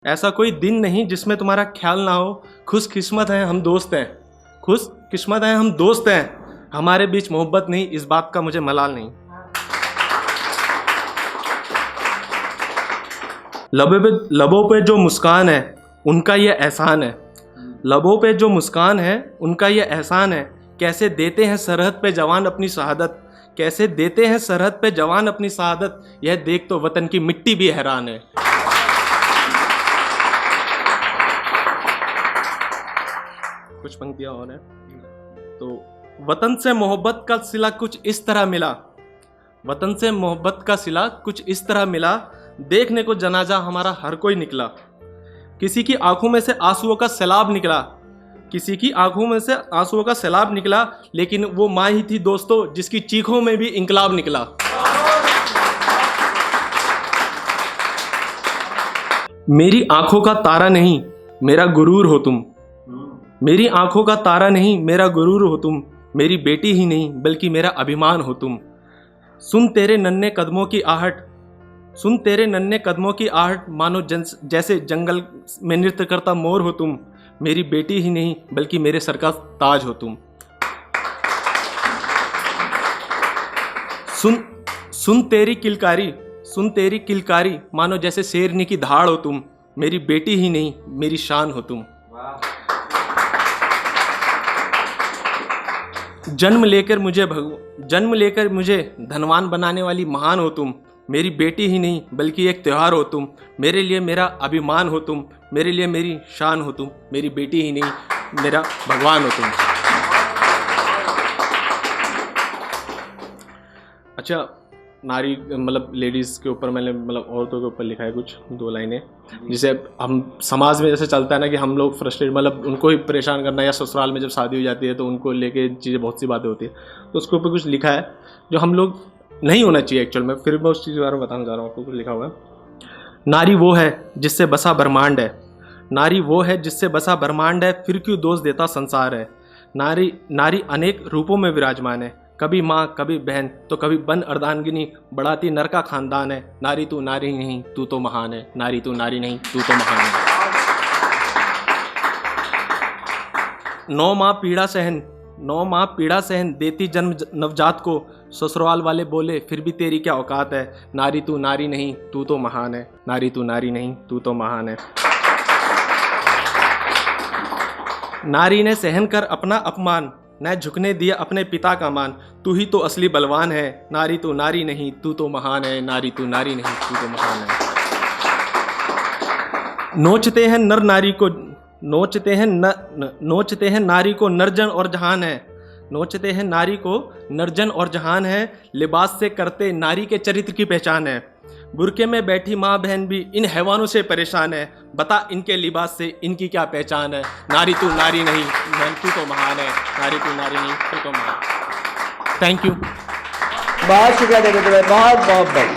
ऐसा कोई दिन नहीं जिसमें तुम्हारा ख्याल ना हो। खुशकिस्मत हैं हम दोस्त हैं, खुशकिस्मत हैं हम दोस्त हैं, हमारे बीच मोहब्बत नहीं, इस बात का मुझे मलाल नहीं। लबों पे जो मुस्कान है उनका ये एहसान है, लबों पे जो मुस्कान है उनका ये एहसान है। कैसे देते हैं सरहद पे जवान अपनी शहादत, कैसे देते हैं सरहद पे जवान अपनी शहादत, यह देख तो वतन की मिट्टी भी हैरान है। कुछ पंक्तियां और हैं। तो वतन से मोहब्बत का सिला कुछ इस तरह मिला, वतन से मोहब्बत का सिला कुछ इस तरह मिला, देखने को जनाजा हमारा हर कोई निकला। किसी की आंखों में से आंसुओं का सैलाब निकला, किसी की आंखों में से आंसुओं का सैलाब निकला, लेकिन वो माँ ही थी दोस्तों जिसकी चीखों में भी इंकलाब निकला। मेरी आंखों का तारा नहीं मेरा गुरूर हो तुम, मेरी आंखों का तारा नहीं मेरा गुरूर हो तुम, मेरी बेटी ही नहीं बल्कि मेरा अभिमान हो तुम। सुन तेरे नन्हे कदमों की आहट, सुन तेरे नन्हे कदमों की आहट, मानो जैसे जंगल में नृत्य करता मोर हो तुम, मेरी बेटी ही नहीं बल्कि मेरे सर का ताज हो तुम। सुन तेरी किलकारी, सुन तेरी किलकारी, मानो जैसे शेरनी की धाड़ हो तुम, मेरी बेटी ही नहीं मेरी शान हो तुम। जन्म लेकर मुझे धनवान बनाने वाली महान हो तुम, मेरी बेटी ही नहीं बल्कि एक त्योहार हो तुम, मेरे लिए मेरा अभिमान हो तुम, मेरे लिए मेरी शान हो तुम, मेरी बेटी ही नहीं मेरा भगवान हो तुम। अच्छा, नारी मतलब लेडीज़ के ऊपर मैंने मतलब औरतों के ऊपर लिखा है कुछ 2 लाइनें, जिसे हम समाज में जैसे चलता है ना कि हम लोग फ्रस्ट्रेट मतलब उनको ही परेशान करना, या ससुराल में जब शादी हो जाती है तो उनको लेके चीज़ें बहुत सी बातें होती है, तो उसके ऊपर कुछ लिखा है जो हम लोग नहीं होना चाहिए एक्चुअल में, फिर मैं उस चीज़ के बारे में बताना चाह रहा हूँ आपको। कुछ लिखा हुआ है, नारी वो है जिससे बसा ब्रह्मांड है, नारी वो है जिससे बसा ब्रह्मांड है, फिर क्यों दोष देता संसार है। नारी अनेक रूपों में विराजमान है, कभी माँ कभी बहन तो कभी बन अर्धांगिनी, बढ़ाती नर का खानदान है, नारी तू नारी नहीं तू तो महान है, नारी तू नारी नहीं तू तो महान है। 9 माह पीड़ा सहन देती जन्म नवजात को, ससुराल वाले बोले फिर भी तेरी क्या औकात है, नारी तू नारी नहीं तू तो महान है, नारी तू नारी नहीं तू तो महान है। नारी ने सहन कर अपना अपमान, न झुकने दिया अपने पिता का मान, तू ही तो असली बलवान है, नारी तू नारी नहीं तू तो महान है, नारी तू नारी नहीं तू तो महान है। नोचते हैं नर नारी को, नोचते हैं नारी को नरजन और जहान है, नोचते हैं नारी को नरजन और जहान है, लिबास से करते नारी के चरित्र की पहचान है। बुरके में बैठी माँ बहन भी इन हैवानों से परेशान है, बता इनके लिबास से इनकी क्या पहचान है, नारी तू नारी नहीं तू तो महान है, नारी तू नारी नहीं तू तो महान। थैंक यू, बहुत शुक्रिया देते, बहुत बहुत बहुत।